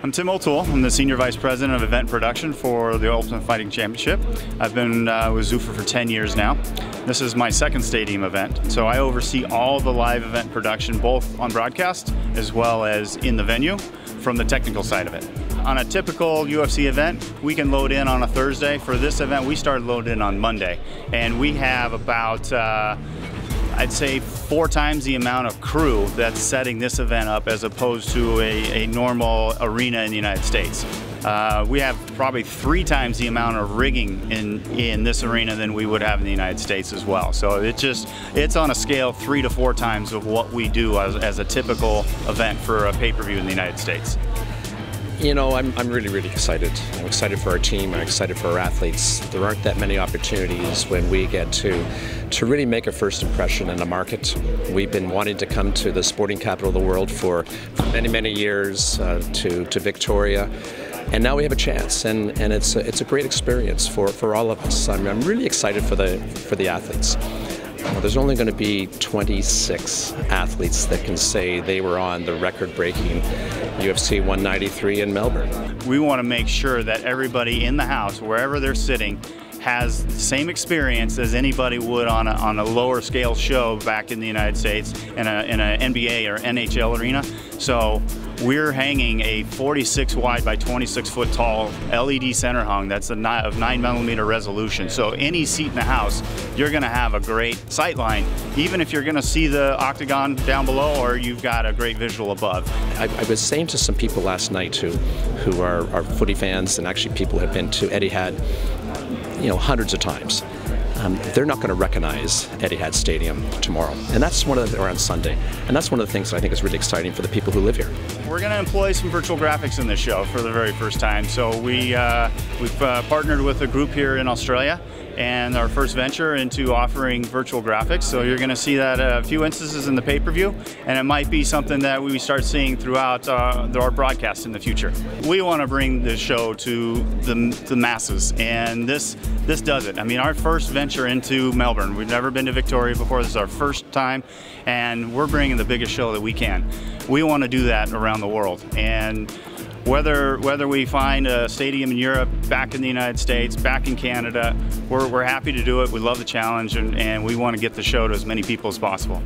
I'm Tim O'Toole. I'm the Senior Vice President of Event Production for the Ultimate Fighting Championship. I've been with Zuffa for 10 years now. This is my second stadium event, so I oversee all the live event production, both on broadcast as well as in the venue, from the technical side of it. On a typical UFC event, we can load in on a Thursday. For this event, we started loading in on Monday, and we have about I'd say 4 times the amount of crew that's setting this event up as opposed to a normal arena in the United States. We have probably 3 times the amount of rigging in this arena than we would have in the United States as well. So it's on a scale 3 to 4 times of what we do as a typical event for a pay-per-view in the United States. You know, I'm really excited. I'm excited for our team. I'm excited for our athletes. There aren't that many opportunities when we get to really make a first impression in the market. We've been wanting to come to the sporting capital of the world for many years, to Victoria, and now we have a chance, and it's a great experience for all of us. I'm really excited for the athletes. There's only going to be 26 athletes that can say they were on the record-breaking UFC 193 in Melbourne. We want to make sure that everybody in the house, wherever they're sitting, has the same experience as anybody would on a lower scale show back in the United States in an NBA or NHL arena. So we're hanging a 46 wide by 26 foot tall LED center hung that's of 9mm resolution. So any seat in the house, you're going to have a great sight line, even if you're going to see the octagon down below or you've got a great visual above. I was saying to some people last night who are footy fans, and actually people who have been to Etihad, you know, hundreds of times. They're not going to recognize Etihad Stadium tomorrow, and that's or on Sunday, and that's one of the things that I think is really exciting for the people who live here. We're going to employ some virtual graphics in this show for the very first time. So we've partnered with a group here in Australia, and our first venture into offering virtual graphics. So you're going to see that a few instances in the pay-per-view, and it might be something that we start seeing throughout our broadcast in the future. We want to bring the show to the masses, and this does it. I mean, our first venture into Melbourne. We've never been to Victoria before. This is our first time, and we're bringing the biggest show that we can. We want to do that around the world, and whether we find a stadium in Europe, back in the United States, back in Canada, we're happy to do it. We love the challenge, and we want to get the show to as many people as possible.